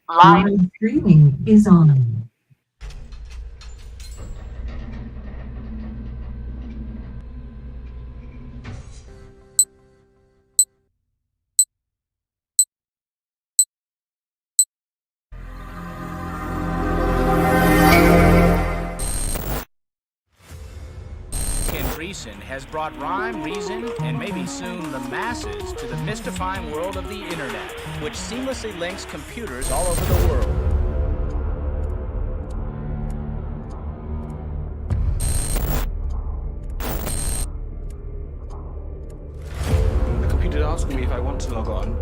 Live streaming is on. Recent has brought rhyme, reason, and maybe soon the masses to the mystifying world of the internet, which seamlessly links computers all over the world. The computer is asking me if I want to log on.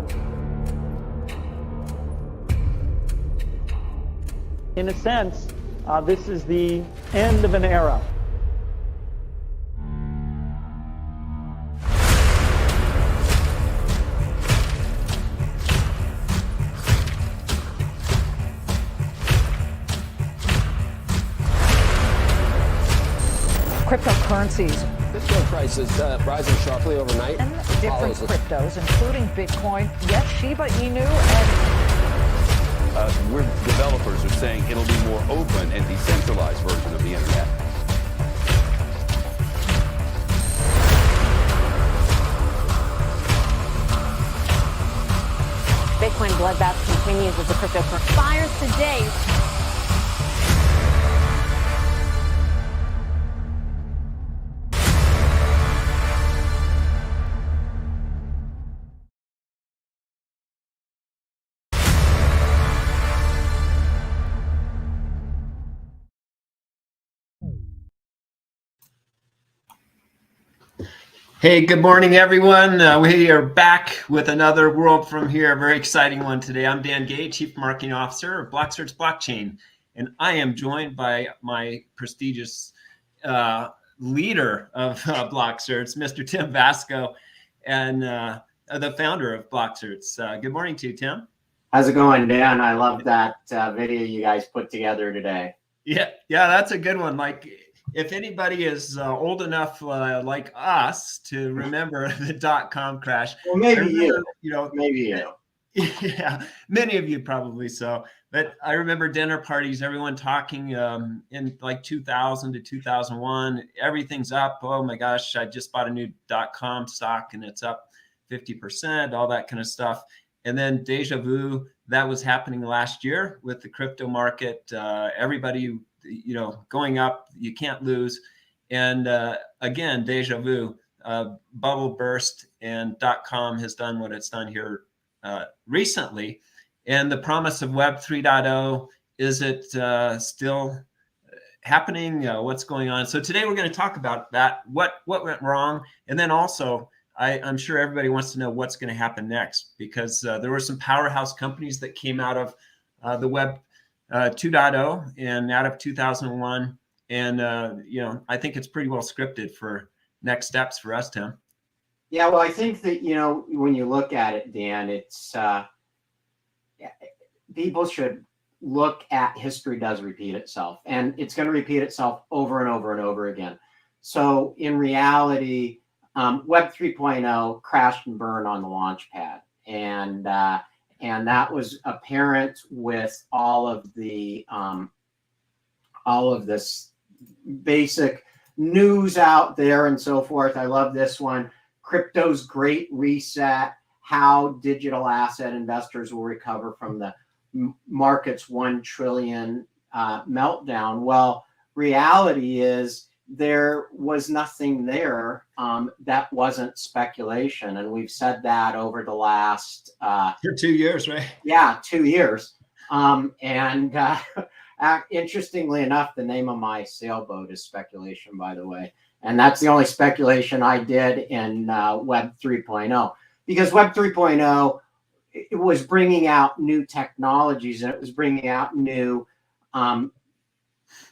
In a sense, this is the end of an era. Cryptocurrencies. Bitcoin price is rising sharply overnight. And different cryptos, including Bitcoin, yes, Shiba Inu, and we're developers are saying it'll be more open and decentralized version of the internet. Bitcoin bloodbath continues as the cryptocurrency fires today. Hey, good morning, everyone. We are back with another World From Here, a very exciting one today. I'm Dan Gay, Chief Marketing Officer of BlockCerts Blockchain, and I am joined by my prestigious leader of BlockCerts, Mr. Tim Vasco, and the founder of BlockCerts. Good morning to you, Tim. How's it going, Dan? I love that video you guys put together today. Yeah, that's a good one. Like, if anybody is old enough like us to remember the .com crash, well, maybe remember, maybe you. Yeah, many of you probably so. But I remember dinner parties, everyone talking in like 2000 to 2001. Everything's up. Oh my gosh, I just bought a new .com stock and it's up 50%, all that kind of stuff. And then deja vu, that was happening last year with the crypto market. Everybody, going up, you can't lose. And again, deja vu, bubble burst, and .com has done what it's done here recently. And the promise of Web 3.0, is it still happening? What's going on? So today we're going to talk about that, what went wrong, and then also I'm sure everybody wants to know what's going to happen next, because there were some powerhouse companies that came out of the Web 2.0 and out of 2001. And, I think it's pretty well scripted for next steps for us, Tim. Yeah, well, I think that, when you look at it, Dan, it's people should look at history does repeat itself, and it's going to repeat itself over and over and over again. So in reality, Web 3.0 crashed and burned on the launchpad, and that was apparent with all of this basic news out there and so forth. I love this one: crypto's great reset, how digital asset investors will recover from the market's 1 trillion meltdown. Well, reality is there was nothing there that wasn't speculation, and we've said that over the last for 2 years, right? Yeah, 2 years. Interestingly enough, the name of my sailboat is speculation, by the way, and that's the only speculation I did in Web 3.0, because Web 3.0, it was bringing out new technologies, and it was bringing out new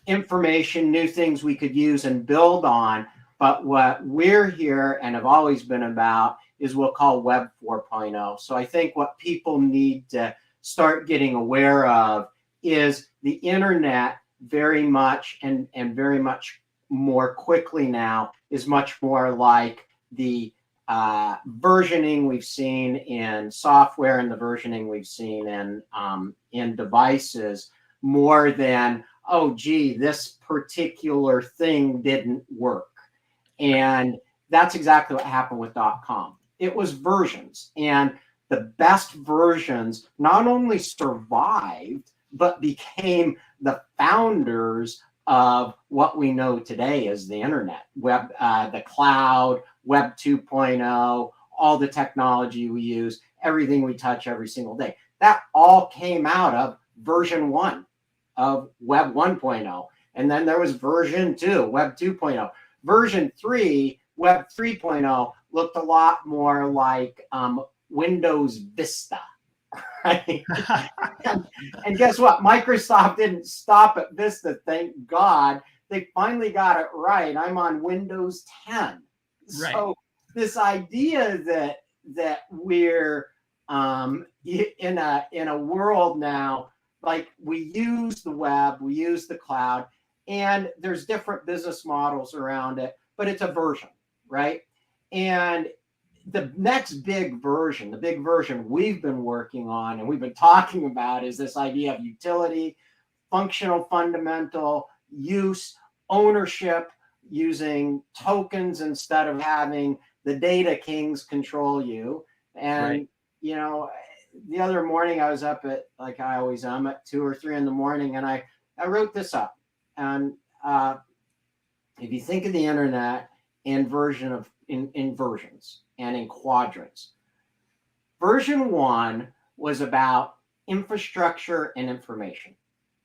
information, new things we could use and build on. But what we're here and have always been about is what we'll call Web 4.0. So I think what people need to start getting aware of is the internet very much and very much more quickly now is much more like the versioning we've seen in software and the versioning we've seen in devices more than, oh, gee, this particular thing didn't work. And that's exactly what happened with .com. It was versions, and the best versions not only survived, but became the founders of what we know today as the internet, the cloud, Web 2.0, all the technology we use, everything we touch every single day. That all came out of version 1 of Web 1.0. And then there was version 2, Web 2.0. Version 3, Web 3.0, looked a lot more like Windows Vista. Right? and guess what? Microsoft didn't stop at Vista, thank God. They finally got it right. I'm on Windows 10. Right. So this idea that we're in a world now, like we use the web, we use the cloud, and there's different business models around it, but it's a version, right? And the next big version, the big version we've been working on and we've been talking about is this idea of utility, functional, fundamental, use, ownership, using tokens instead of having the data kings control you. And, you know, the other morning I was up at, like I always am, at 2 or 3 in the morning, and I wrote this up. And if you think of the internet in versions and in quadrants, version 1 was about infrastructure and information.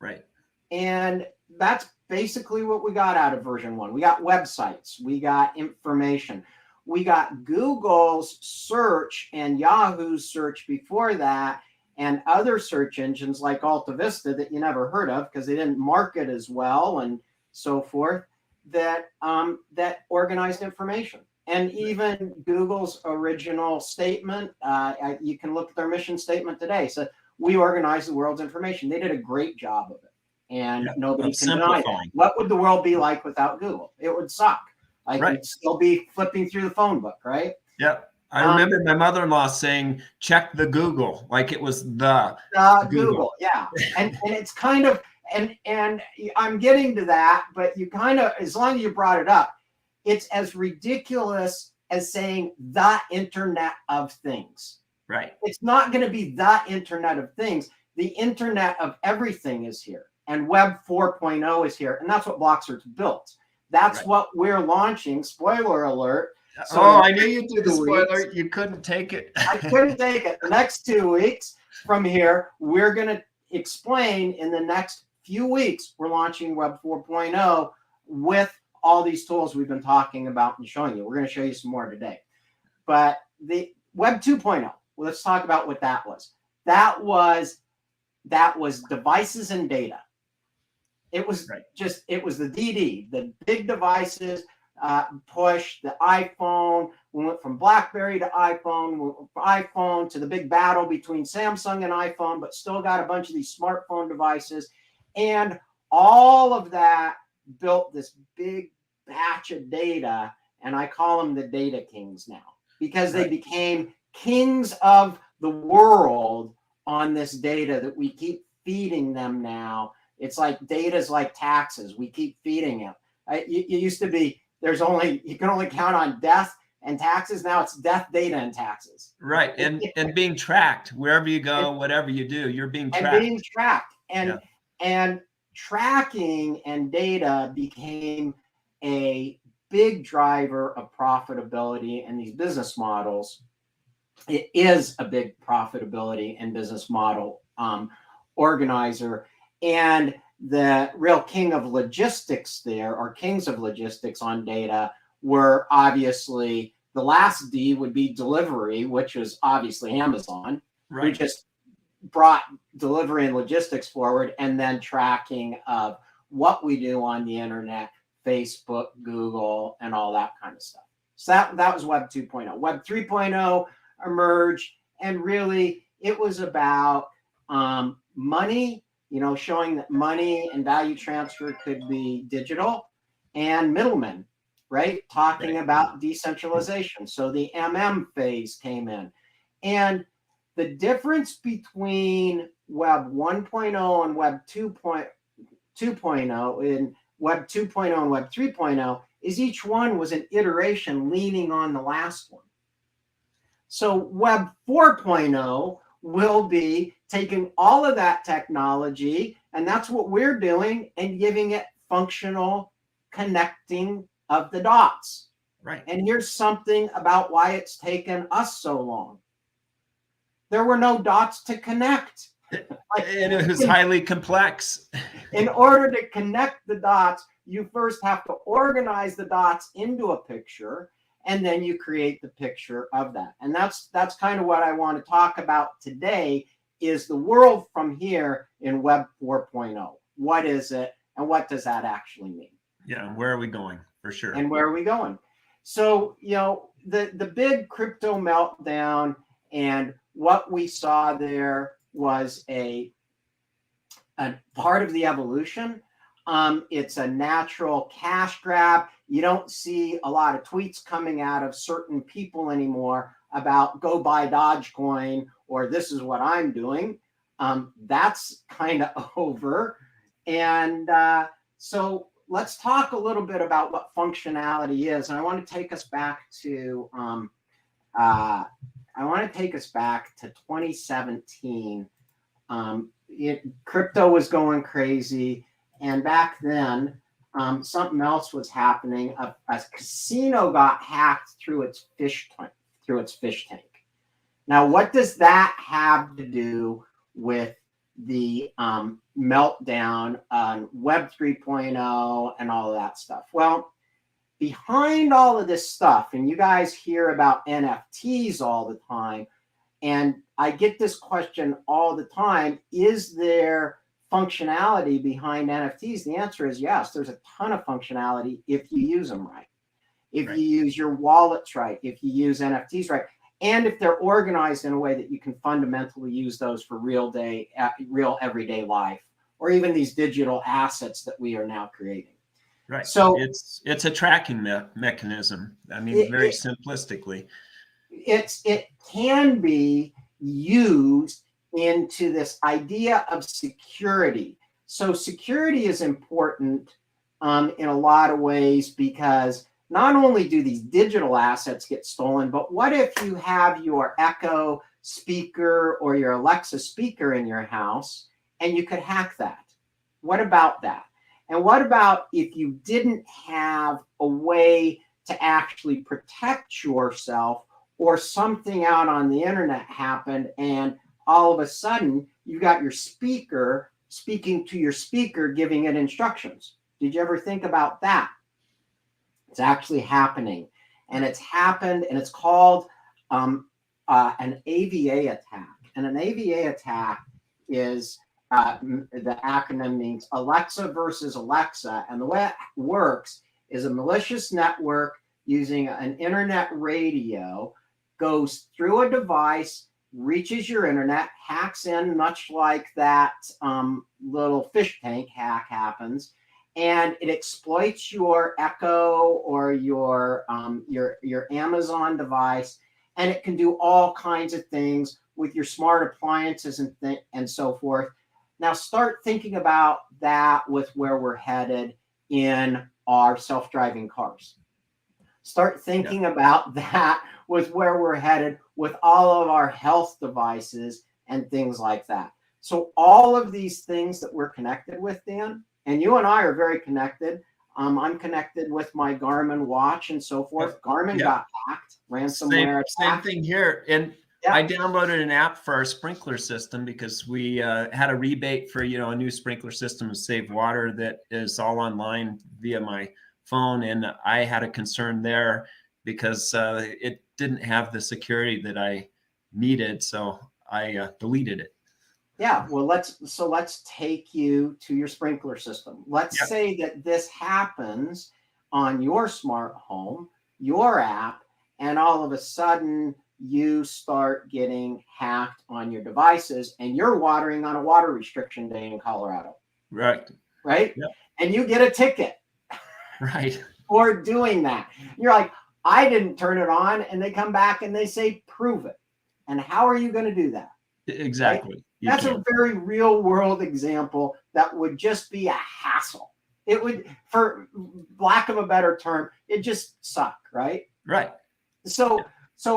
Right. And that's basically what we got out of version 1. We got websites, we got information, we got Google's search and Yahoo's search before that, and other search engines like Alta Vista that you never heard of because they didn't market as well and so forth, that that organized information. And even Google's original statement, you can look at their mission statement today. So we organize the world's information. They did a great job of it. And nobody can deny that. What would the world be like without Google? It would suck. Like you'd still be flipping through the phone book, right? Yep. I remember my mother-in-law saying, check the Google, like it was the Google. Yeah. And it's kind of, and I'm getting to that, but you kind of, as long as you brought it up, it's as ridiculous as saying the Internet of Things. Right. It's not going to be the Internet of Things. The Internet of everything is here. And Web 4.0 is here. And that's what BlockCerts built. That's what we're launching. Spoiler alert. So I knew you'd do the spoiler. You couldn't take it. I couldn't take it. The next 2 weeks from here, we're going to explain in the next few weeks, we're launching Web 4.0 with all these tools we've been talking about and showing you. We're going to show you some more today. But the Web 2.0, let's talk about what that was. That was devices and data. It was it was the DD, the big devices, push, the iPhone. We went from BlackBerry to iPhone, we went from iPhone to the big battle between Samsung and iPhone, but still got a bunch of these smartphone devices. And all of that built this big batch of data, and I call them the data kings now because they became kings of the world on this data that we keep feeding them now. It's like data's like taxes. We keep feeding it. It used to be you can only count on death and taxes. Now it's death, data, and taxes. Right, and being tracked wherever you go, whatever you do, you're being tracked. And being tracked, and tracking and data became a big driver of profitability in these business models. It is a big profitability and business model organizer. And the real king of logistics there, or kings of logistics on data, were obviously, the last D would be delivery, which was obviously Amazon, who just brought delivery and logistics forward, and then tracking of what we do on the internet, Facebook, Google, and all that kind of stuff. So that was Web 2.0. Web 3.0 emerged, and really it was about money, showing that money and value transfer could be digital, and middlemen. right? Talking about decentralization. So the phase came in. And the difference between Web 1.0 and Web 2.0 and Web 2.0 and Web 3.0 is each one was an iteration leaning on the last one. So Web 4.0 will be taking all of that technology, and that's what we're doing, and giving it functional connecting of the dots. Right. And here's something about why it's taken us so long. There were no dots to connect. And it was highly complex. In order to connect the dots, you first have to organize the dots into a picture, and then you create the picture of that. And that's kind of what I want to talk about today, is the world from here in Web 4.0. What is it, and what does that actually mean? Yeah, where are we going, for sure? And where are we going? So, you know, the big crypto meltdown, and what we saw there was a part of the evolution. It's a natural cash grab. You don't see a lot of tweets coming out of certain people anymore about go buy Dogecoin or this is what I'm doing. That's kind of over. And so let's talk a little bit about what functionality is. And I want to take us back to 2017. Crypto was going crazy, and back then something else was happening. A casino got hacked through its fish tank. Now, what does that have to do with the meltdown on Web 3.0 and all of that stuff? Well, behind all of this stuff, and you guys hear about NFTs all the time, and I get this question all the time, is there functionality behind NFTs? The answer is yes. There's a ton of functionality if you use them right. If you use your wallets right, if you use NFTs right, and if they're organized in a way that you can fundamentally use those for real everyday life, or even these digital assets that we are now creating. Right. So it's a tracking mechanism. I mean, very simplistically. It can be used into this idea of security. So security is important in a lot of ways, because not only do these digital assets get stolen, but what if you have your Echo speaker or your Alexa speaker in your house and you could hack that? What about that? And what about if you didn't have a way to actually protect yourself, or something out on the internet happened and all of a sudden you got your speaker speaking to your speaker, giving it instructions? Did you ever think about that? It's actually happening, and it's happened, and it's called an AVA attack. And an AVA attack is the acronym means Alexa versus Alexa. And the way it works is a malicious network using an internet radio goes through a device, reaches your internet, hacks in, much like that little fish tank hack happens, and it exploits your Echo or your Amazon device, and it can do all kinds of things with your smart appliances and so forth. Now start thinking about that with where we're headed in our self-driving cars. Start thinking about that with where we're headed with all of our health devices and things like that. So all of these things that we're connected with, Dan, and you and I are very connected. I'm connected with my Garmin watch and so forth. Garmin got hacked, ransomware attack. Same thing here. And I downloaded an app for our sprinkler system because we had a rebate for, a new sprinkler system to save water that is all online via my phone. And I had a concern there because it didn't have the security that I needed. So I deleted it. Yeah, well, let's take you to your sprinkler system. Let's say that this happens on your smart home, your app, and all of a sudden you start getting hacked on your devices, and you're watering on a water restriction day in Colorado. Right. Right? Yep. And you get a ticket. Right. for doing that. You're like, I didn't turn it on, and they come back and they say, prove it. And how are you going to do that? Exactly. Right? That's a very real world example that would just be a hassle. It would, for lack of a better term, it just suck, right? Right. So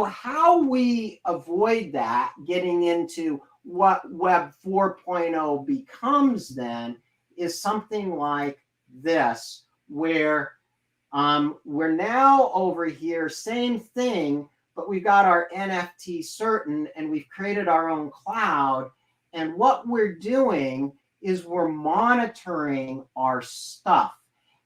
how we avoid that, getting into what Web 4.0 becomes then, is something like this, where we're now over here, same thing, but we've got our NFT certain, and we've created our own cloud. And what we're doing is we're monitoring our stuff.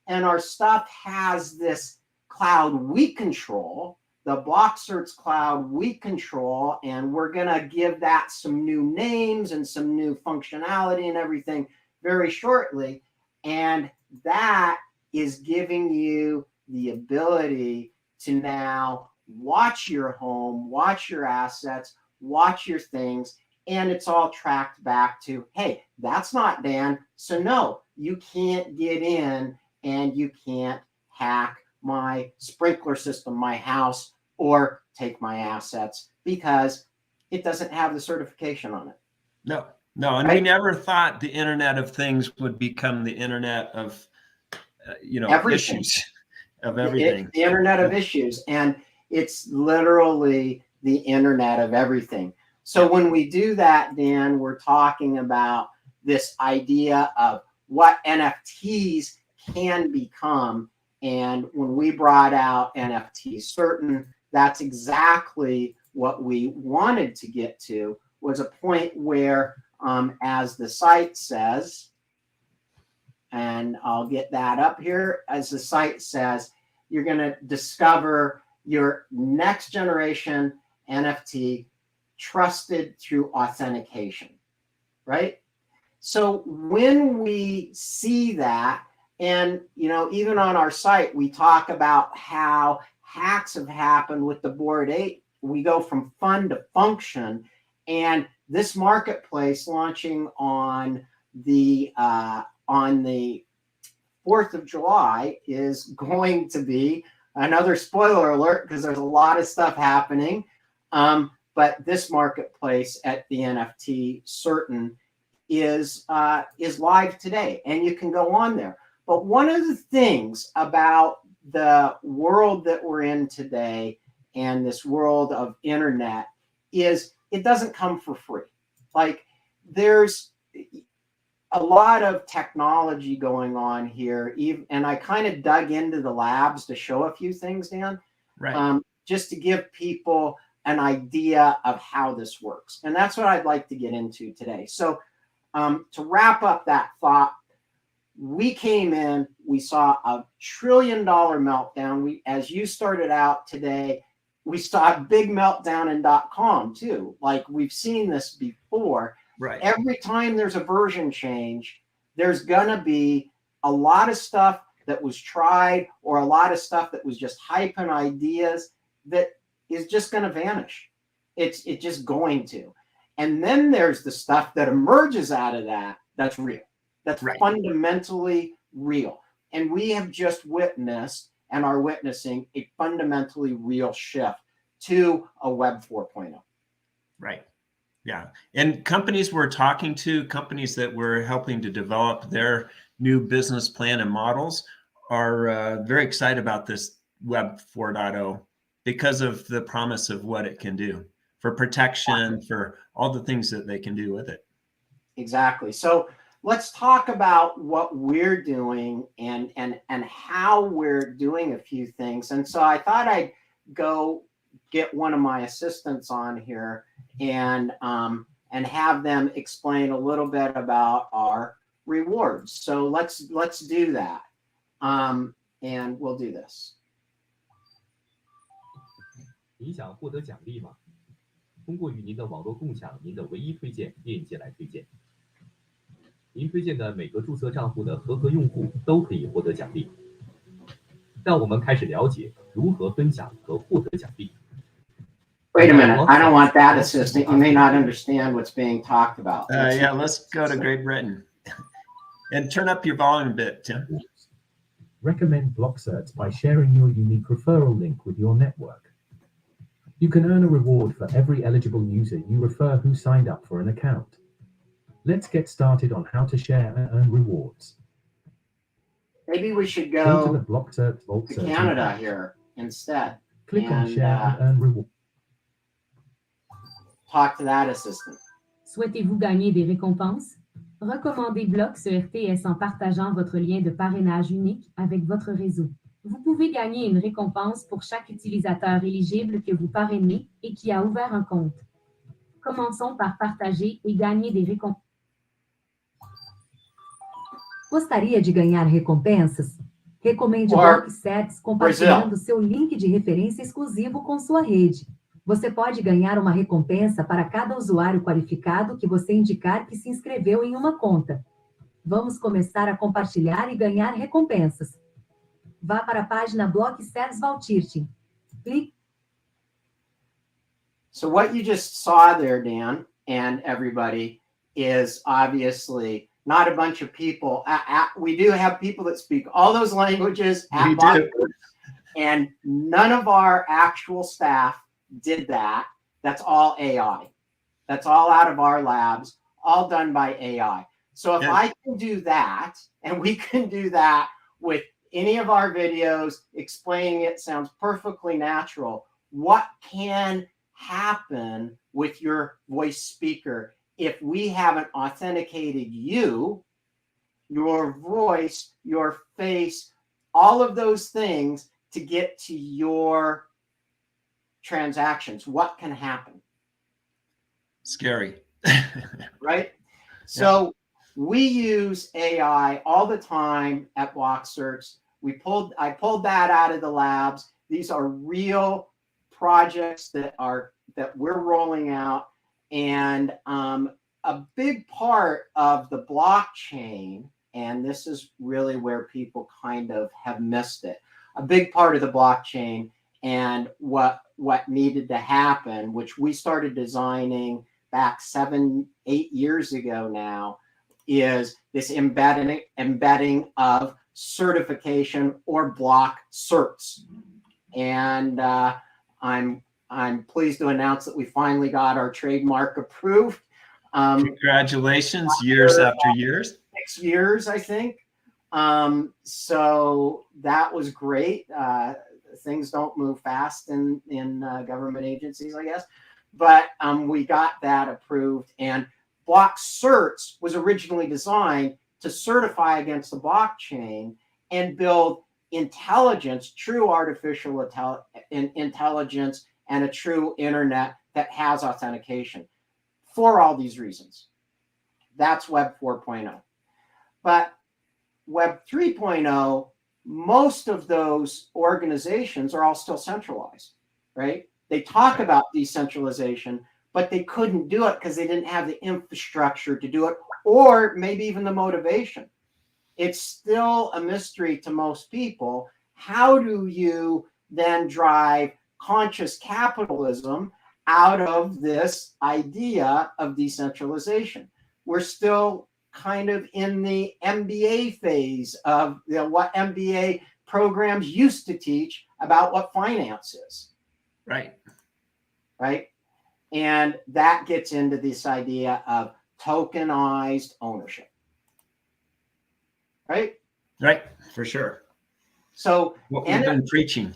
And our stuff has this cloud we control, the BlockCerts cloud we control, and we're going to give that some new names and some new functionality and everything very shortly. And that is giving you the ability to now watch your home, watch your assets, watch your things, and it's all tracked back to, hey, that's not Dan, so no, you can't get in and you can't hack my sprinkler system, my house, or take my assets because it doesn't have the certification on it. No, and we never thought the Internet of Things would become the Internet of, everything. issues, of everything. The Internet of issues, and it's literally the Internet of everything. So when we do that, Dan, we're talking about this idea of what NFTs can become. And when we brought out NFT certain, that's exactly what we wanted to get to, was a point where, as the site says, and I'll get that up here, as the site says, you're going to discover your next generation NFT trusted through authentication, right? So when we see that, and even on our site, we talk about how hacks have happened with the Bored Ape. We go from fun to function, and this marketplace launching on the 4th of July is going to be another spoiler alert, because there's a lot of stuff happening. But this marketplace at the NFT certain is live today, and you can go on there. But one of the things about the world that we're in today and this world of internet is it doesn't come for free. Like, there's a lot of technology going on here, and I kind of dug into the labs to show a few things, Dan, right? Just to give people an idea of how this works. And that's what I'd like to get into today. So to wrap up that thought, we came in, we saw a $1 trillion meltdown. As you started out today, we saw a big meltdown in .com too. Like, we've seen this before. Right. Every time there's a version change, there's gonna be a lot of stuff that was tried, or a lot of stuff that was just hype and ideas that is just gonna vanish. It's just going to. And then there's the stuff that emerges out of that that's real. That's right. Fundamentally real. And we have just witnessed and are witnessing a fundamentally real shift to a Web 4.0. Right. Yeah. And companies we're talking to, companies that we're helping to develop their new business plan and models, are very excited about this Web 4.0 because of the promise of what it can do for protection, for all the things that they can do with it. Exactly. So let's talk about what we're doing and how we're doing a few things. And so I thought I'd go get one of my assistants on here and have them explain a little bit about our rewards. So let's do that. And we'll do this. 你想获得奖励吗？通过与您的网络共享您的唯一推荐链接来推荐。您推荐的每个注册账户的合格用户都可以获得奖励。让我们开始了解如何分享和获得奖励。Wait a minute, I don't want that assistant. You may not understand what's being talked about. Yeah, let's go to Great Britain. And turn up your volume a bit, Tim. recommend BlockCerts by sharing your unique referral link with your network. You can earn a reward for every eligible user you refer who signed up for an account. Let's get started on how to share and earn rewards. Maybe we should Go to the go BlockCerts to Vault Canada here instead. Click on and share and earn reward. talk to that assistant. Souhaitez-vous gagner des récompenses? Recommandez BlockCerts en partageant votre lien de parrainage unique avec votre réseau. Vous pouvez gagner une récompense pour chaque utilisateur éligible que vous parrainez et qui a ouvert un compte. Commençons par partager et gagner des récompenses. Gostaria de ganhar recompensas? Recomende Or BlockCerts compartilhando seu link de referência exclusivo com sua rede. Você pode ganhar uma recompensa para cada usuário qualificado que você indicar que se inscreveu em uma conta. Vamos começar a compartilhar e ganhar recompensas. Vá para a página BlockCerts Blockchain. Clique. So what you just saw there, Dan, and everybody, is obviously not a bunch of people. We do have people that speak all those languages at BlockCerts, and none of our actual staff did that. That's all AI. That's all out of our labs, all done by AI. So if I can do that, and we can do that with any of our videos, explaining it sounds perfectly natural. What can happen with your voice speaker if we haven't authenticated you, your voice, your face, all of those things to get to your transactions? What can happen? Scary. Right? So we use AI all the time at BlockCerts. I pulled that out of the labs. These are real projects that we're rolling out. And a big part of the blockchain, and this is really where people kind of have missed it, a big part of the blockchain and what needed to happen, which we started designing back 7-8 years ago now, is this embedding of certification or block certs. And I'm pleased to announce that we finally got our trademark approved. Congratulations, years after years. 6 years, I think. So that was great. Things don't move fast in government agencies, I guess. But we got that approved. And BlockCerts was originally designed to certify against the blockchain and build intelligence, true artificial intelligence, and a true internet that has authentication for all these reasons. That's Web 4.0. But Web 3.0, most of those organizations are all still centralized, right? They talk about decentralization, but they couldn't do it because they didn't have the infrastructure to do it, or maybe even the motivation. It's still a mystery to most people. How do you then drive conscious capitalism out of this idea of decentralization? We're still kind of in the MBA phase of what MBA programs used to teach about what finance is. Right. Right. And that gets into this idea of tokenized ownership. Right. Right. For sure. So what we've been preaching.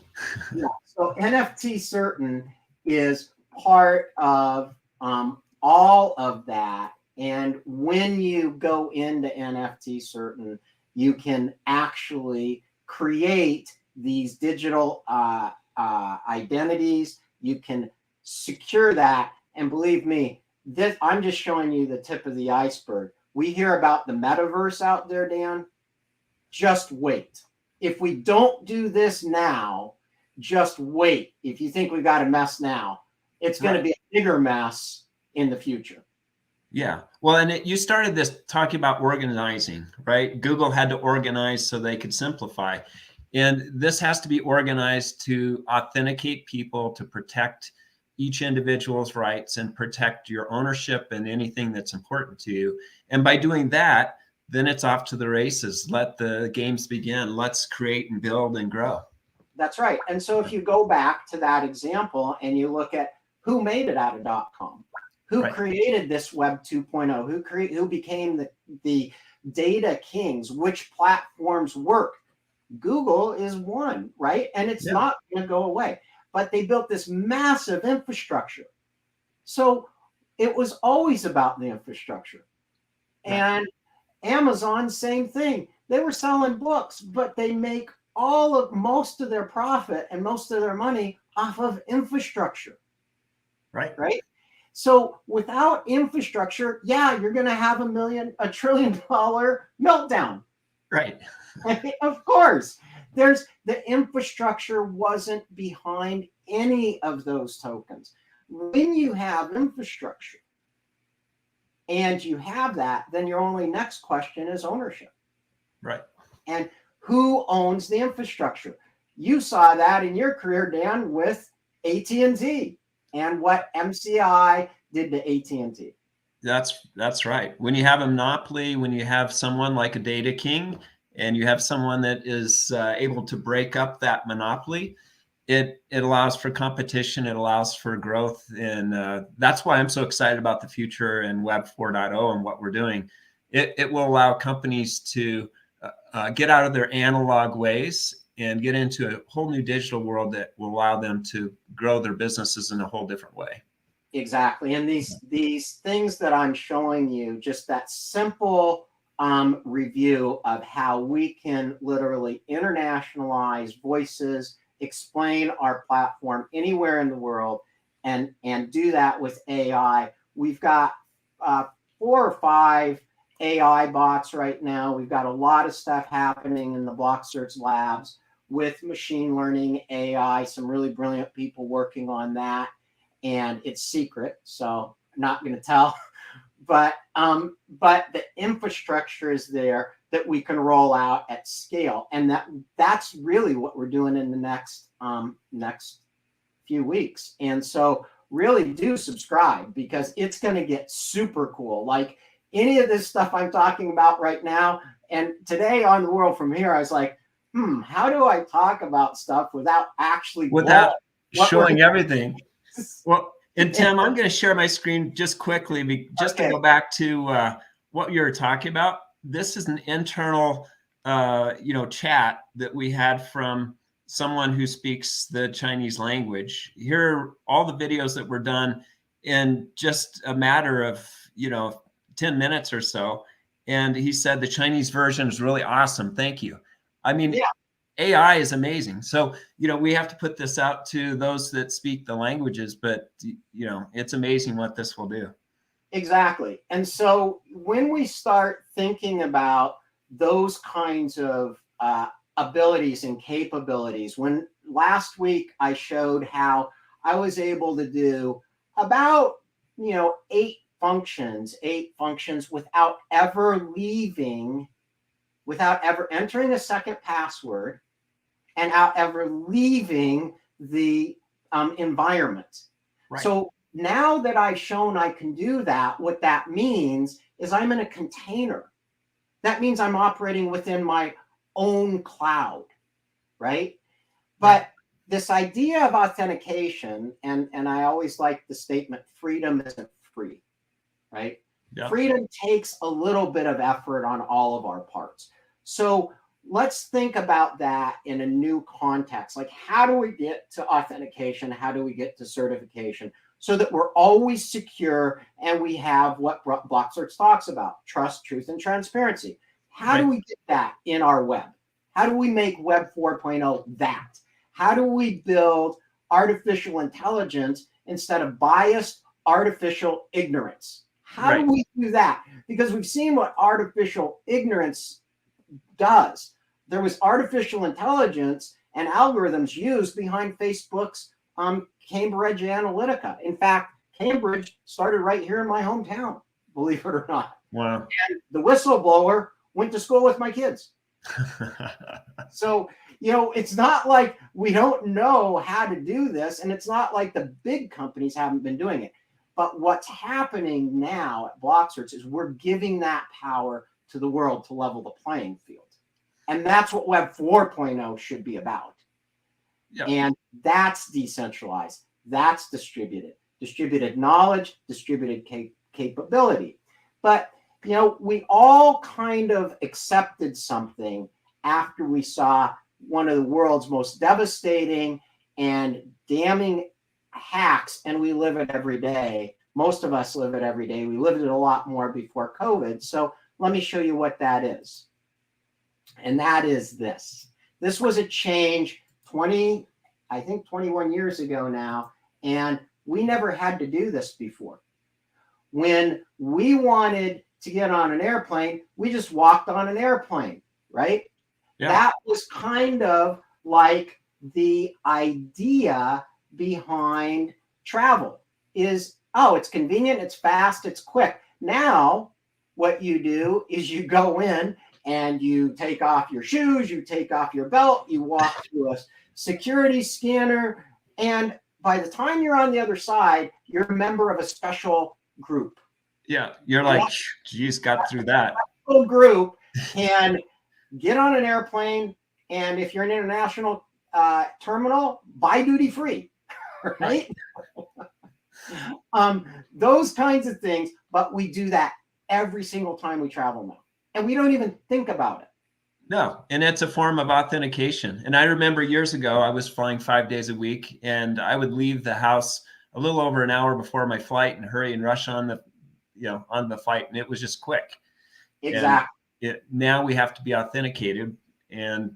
So NFT certain is part of all of that. And when you go into NFT certain, you can actually create these digital identities. You can secure that. And believe me, I'm just showing you the tip of the iceberg. We hear about the metaverse out there, Dan. Just wait. If we don't do this now, just wait. If you think we've got a mess now, it's going to be a bigger mess in the future. Yeah. Well, and you started this talking about organizing, right? Google had to organize so they could simplify. And this has to be organized to authenticate people, to protect each individual's rights and protect your ownership and anything that's important to you. And by doing that, then it's off to the races. Let the games begin. Let's create and build and grow. That's right. And so if you go back to that example and you look at who made it out of .com, who created this Web 2.0, who became the data kings, which platforms work. Google is one, right? And it's not going to go away. But they built this massive infrastructure. So it was always about the infrastructure. And Amazon, same thing. They were selling books, but they make most of their profit and most of their money off of infrastructure. Right. So without infrastructure, you're going to have $1 trillion meltdown. Right. Of course, the infrastructure wasn't behind any of those tokens. When you have infrastructure and you have that, then your only next question is ownership. Right. And who owns the infrastructure? You saw that in your career, Dan, with AT&T and what MCI did to AT&T. That's right. When you have a monopoly, when you have someone like a data king, and you have someone that is able to break up that monopoly, it allows for competition. It allows for growth. And that's why I'm so excited about the future and Web 4.0 and what we're doing. It will allow companies to get out of their analog ways and get into a whole new digital world that will allow them to grow their businesses in a whole different way. Exactly. And these things that I'm showing you, just that simple review of how we can literally internationalize voices, explain our platform anywhere in the world, and do that with AI. We've got 4 or 5 AI bots right now. We've got a lot of stuff happening in the BlockCerts labs with machine learning AI, some really brilliant people working on that. And it's secret, so I'm not going to tell. But the infrastructure is there that we can roll out at scale, and that's really what we're doing in the next few weeks. And so really do subscribe, because it's going to get super cool. Like any of this stuff I'm talking about right now, and today on The World From Here, I was like, how do I talk about stuff without actually showing everything? Well, and Tim, I'm going to share my screen just quickly, just to go back to what you were talking about. This is an internal, chat that we had from someone who speaks the Chinese language. Here are all the videos that were done in just a matter of, 10 minutes or so. And he said the Chinese version is really awesome. Thank you. I mean, AI is amazing. So, we have to put this out to those that speak the languages, but, it's amazing what this will do. Exactly. And so when we start thinking about those kinds of abilities and capabilities, when last week I showed how I was able to do about, 8 functions without ever entering a second password and without ever leaving the environment. Right. So now that I've shown I can do that, what that means is I'm in a container. That means I'm operating within my own cloud, right? But this idea of authentication, and I always like the statement, freedom isn't free, right? Yep. Freedom takes a little bit of effort on all of our parts. So let's think about that in a new context. Like, how do we get to authentication? How do we get to certification so that we're always secure and we have what BlockCerts talks about, trust, truth, and transparency? How do we get that in our web? How do we make Web 4.0 that? How do we build artificial intelligence instead of biased artificial ignorance? How do we do that? Because we've seen what artificial ignorance does. There was artificial intelligence and algorithms used behind Facebook's Cambridge Analytica. In fact, Cambridge started right here in my hometown, believe it or not. Wow. And the whistleblower went to school with my kids. So, it's not like we don't know how to do this, and it's not like the big companies haven't been doing it. But what's happening now at BlockCerts is we're giving that power to the world to level the playing field. And that's what Web 4.0 should be about. Yep. And that's decentralized. That's distributed knowledge, distributed capability. But, you know, we all kind of accepted something after we saw one of the world's most devastating and damning hacks, and we live it every day. Most of us live it every day. We lived it a lot more before COVID. So let me show you what that is. And that is this. This was a change 21 years ago now, and we never had to do this before. When we wanted to get on an airplane, we just walked on an airplane, right? Yeah. That was kind of like the idea behind travel is, oh, it's convenient, it's fast, it's quick. Now, what you do is you go in and you take off your shoes, you take off your belt, you walk through a security scanner, and by the time you're on the other side, you're a member of a special group. Yeah, you're like, geez, got through that. Little group can get on an airplane, and if you're an international terminal, buy duty free, right? Those kinds of things, but we do that every single time we travel now, and we don't even think about it. No, and it's a form of authentication. And I remember years ago, I was flying 5 days a week, and I would leave the house a little over an hour before my flight and hurry and rush on the flight, and it was just quick. Exactly. Now we have to be authenticated, and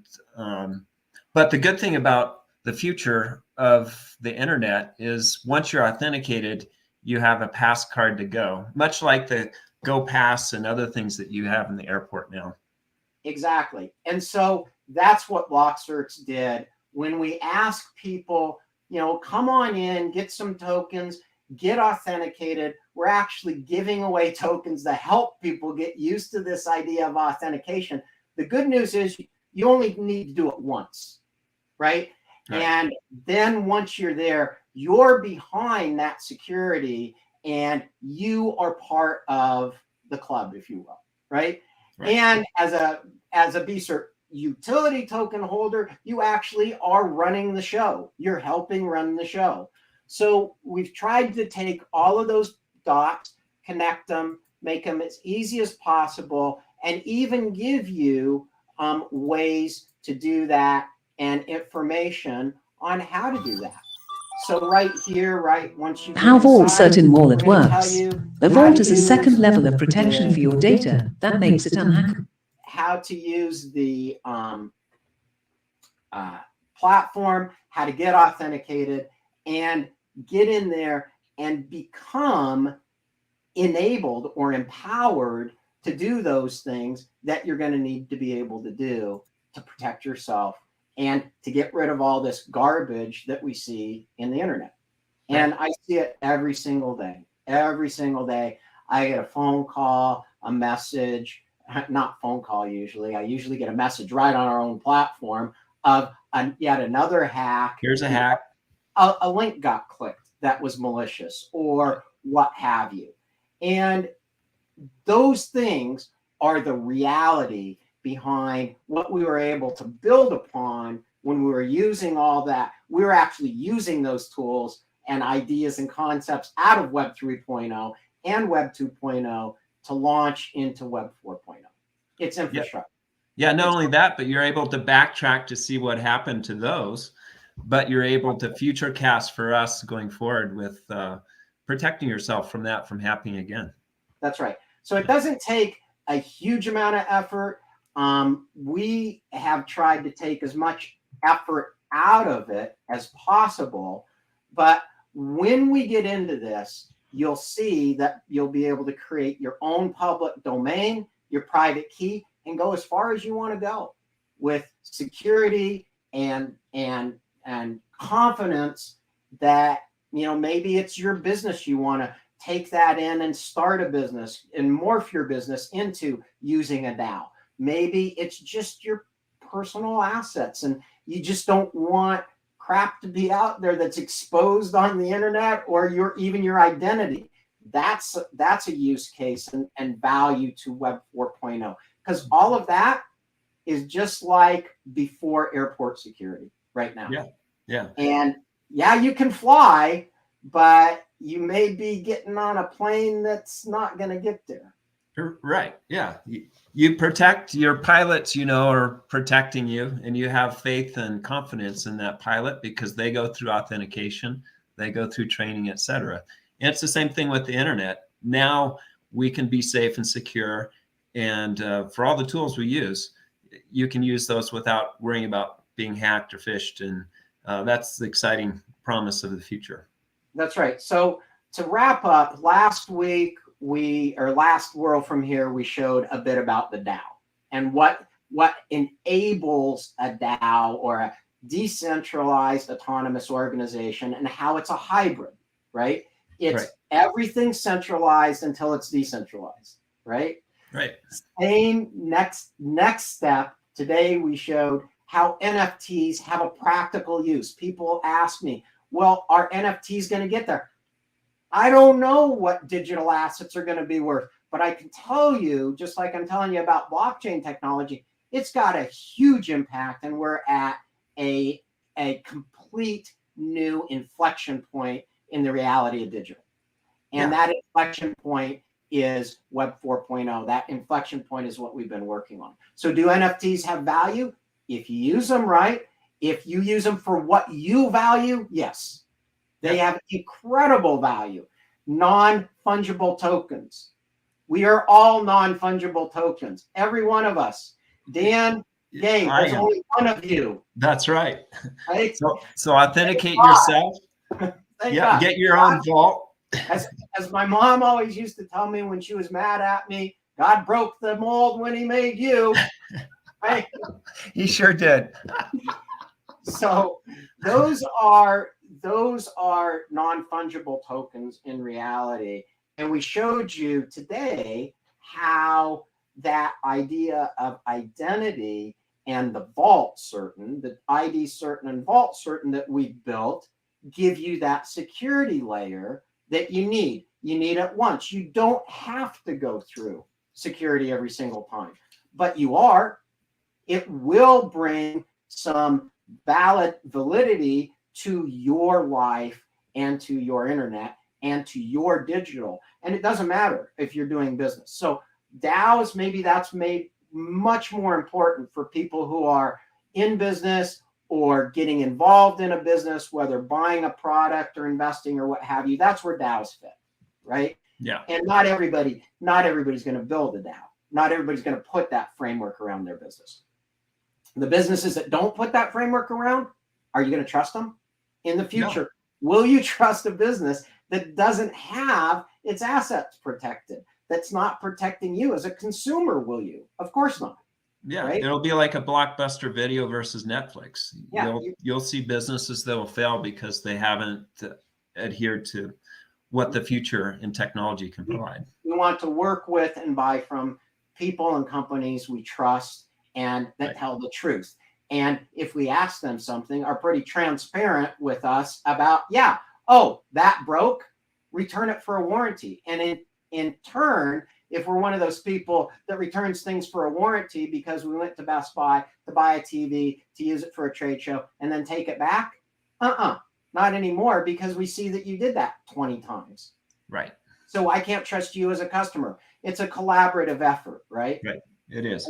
but the good thing about the future of the internet is once you're authenticated, you have a pass card to go, much like the Go Pass and other things that you have in the airport now. Exactly. And so that's what BlockCerts did when we ask people, you know, come on in, get some tokens, get authenticated. We're actually giving away tokens to help people get used to this idea of authentication. The good news is you only need to do it once, right? And then once you're there, you're behind that security and you are part of the club, if you will, right? And as a BCERT utility token holder, you actually are running the show. You're helping run the show. So we've tried to take all of those dots, connect them, make them as easy as possible, and even give you ways to do that and information on how to do that. So right here, once you how Vault Certain Wallet works. The Vault is a second level of protection for your data that makes it unhackable. How to use the platform, how to get authenticated, and get in there and become enabled or empowered to do those things that you're going to need to be able to do to protect yourself and to get rid of all this garbage that we see in the internet. And I see it every single day. Every single day, I get a phone call, a message, not phone call usually. I usually get a message right on our own platform of yet another hack. Here's a hack. A link got clicked that was malicious or what have you. And those things are the reality behind what we were able to build upon when we were using all that. We were actually using those tools and ideas and concepts out of Web 3.0 and Web 2.0 to launch into Web 4.0. It's infrastructure. Yeah, not only that, but you're able to backtrack to see what happened to those, but you're able to future cast for us going forward with protecting yourself from that from happening again. That's right. So it doesn't take a huge amount of effort. We have tried to take as much effort out of it as possible. But when we get into this, you'll see that you'll be able to create your own public domain, your private key, and go as far as you want to go with security and confidence that, you know, maybe it's your business. You want to take that in and start a business and morph your business into using a DAO. Maybe it's just your personal assets and you just don't want crap to be out there that's exposed on the internet or even your identity. That's a use case and value to Web 4.0. 4.0, because all of that is just like before airport security right now. Yeah. Yeah. And yeah, you can fly, but you may be getting on a plane that's not going to get there. Right. Yeah. You protect your pilots, you know, are protecting you, and you have faith and confidence in that pilot because they go through authentication, they go through training, etc. And it's the same thing with the internet. Now we can be safe and secure. And for all the tools we use, you can use those without worrying about being hacked or phished. And that's the exciting promise of the future. That's right. So to wrap up, last World From Here, we showed a bit about the DAO and what enables a DAO or a decentralized autonomous organization and how it's a hybrid, right? It's everything centralized until it's decentralized, right? Right. Same next step. Today we showed how NFTs have a practical use. People ask me, well, are NFTs going to get there? I don't know what digital assets are going to be worth, but I can tell you, just like I'm telling you about blockchain technology, it's got a huge impact, and we're at a complete new inflection point in the reality of digital. And that inflection point is Web 4.0. That inflection point is what we've been working on. So do NFTs have value? If you use them right, if you use them for what you value, yes. They have incredible value. Non-fungible tokens. We are all non-fungible tokens. Every one of us. Dan, Gabe, there's only one of you. That's right. Right? So authenticate yourself. Yeah, get your own vault. As my mom always used to tell me when she was mad at me, God broke the mold when he made you. Right? He sure did. So those are non-fungible tokens in reality. And we showed you today how that idea of identity and the vault certain, the ID certain and vault certain that we've built give you that security layer that you need. You need it once. You don't have to go through security every single time, but you are. It will bring some validity to your life and to your internet and to your digital. And it doesn't matter if you're doing business. So DAOs, maybe that's made much more important for people who are in business or getting involved in a business, whether buying a product or investing or what have you. That's where DAOs fit, right? Yeah. And not everybody's going to build a DAO. Not everybody's going to put that framework around their business. The businesses that don't put that framework around, are you going to trust them? In the future, will you trust a business that doesn't have its assets protected, that's not protecting you as a consumer? Will you? Of course not. Yeah, right? It'll be like a Blockbuster Video versus Netflix. Yeah, you'll see businesses that will fail because they haven't adhered to what the future in technology can provide. We want to work with and buy from people and companies we trust and that tell the truth. And if we ask them something, are pretty transparent with us about, that broke, return it for a warranty. And in turn, if we're one of those people that returns things for a warranty because we went to Best Buy to buy a TV, to use it for a trade show, and then take it back, not anymore, because we see that you did that 20 times. Right. So I can't trust you as a customer. It's a collaborative effort, right? Right. It is.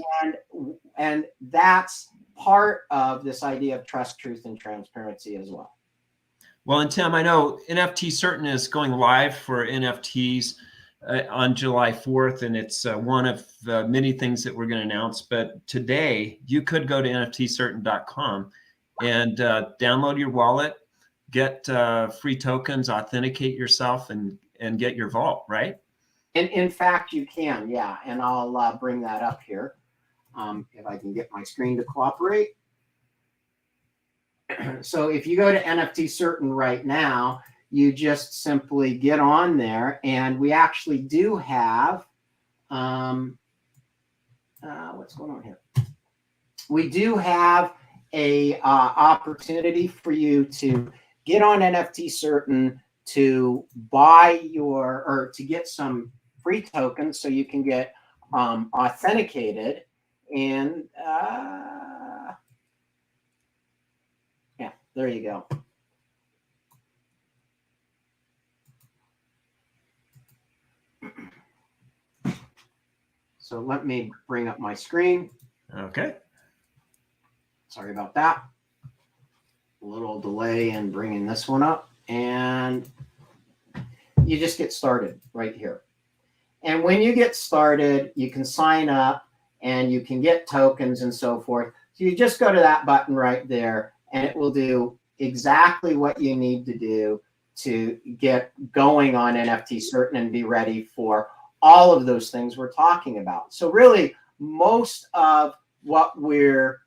And that's part of this idea of trust, truth, and transparency as well. Well, and Tim, I know NFT Certain is going live for NFTs on July 4th, and it's one of the many things that we're going to announce. But today, you could go to NFTcertain.com and download your wallet, get free tokens, authenticate yourself, and get your vault, right? In fact, you can, yeah. And I'll bring that up here if I can get my screen to cooperate. So if you go to NFT Certain right now, you just simply get on there, and we actually do have, what's going on here? We do have a opportunity for you to get on NFT Certain to buy to get some free tokens, so you can get authenticated. And yeah, there you go. So let me bring up my screen. Okay. Sorry about that. A little delay in bringing this one up. And you just get started right here. And when you get started, you can sign up and you can get tokens and so forth. So you just go to that button right there and it will do exactly what you need to do to get going on NFT Certain and be ready for all of those things we're talking about. So really, most of what we're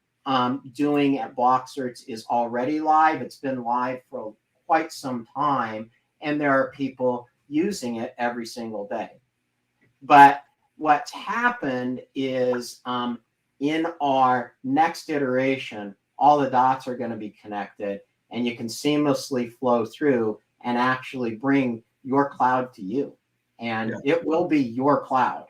doing at BlockCerts is already live. It's been live for quite some time, and there are people using it every single day. But what's happened is in our next iteration, all the dots are going to be connected, and you can seamlessly flow through and actually bring your cloud to you. And it will be your cloud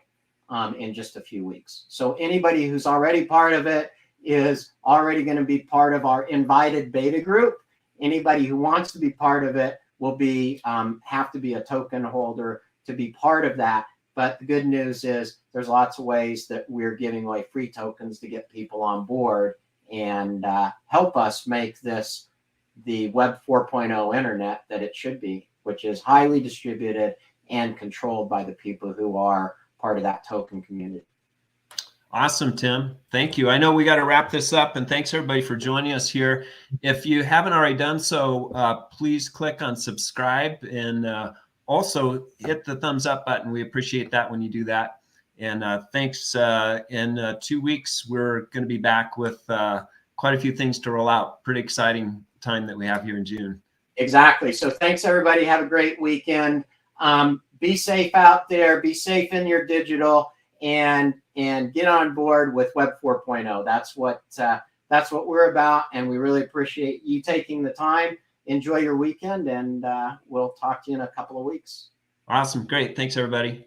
in just a few weeks. So anybody who's already part of it is already going to be part of our invited beta group. Anybody who wants to be part of it will be have to be a token holder to be part of that. But the good news is there's lots of ways that we're giving away free tokens to get people on board and help us make this the Web 4.0 internet that it should be, which is highly distributed and controlled by the people who are part of that token community. Awesome, Tim. Thank you. I know we got to wrap this up, and thanks everybody for joining us here. If you haven't already done so, please click on subscribe and also hit the thumbs up button. We appreciate that when you do that. And thanks. In 2 weeks, we're going to be back with quite a few things to roll out. Pretty exciting time that we have here in June. Exactly. So thanks, everybody. Have a great weekend. Be safe out there. Be safe in your digital, and get on board with Web 4.0. That's what we're about, and we really appreciate you taking the time. Enjoy your weekend, and we'll talk to you in a couple of weeks. Awesome. Great. Thanks, everybody.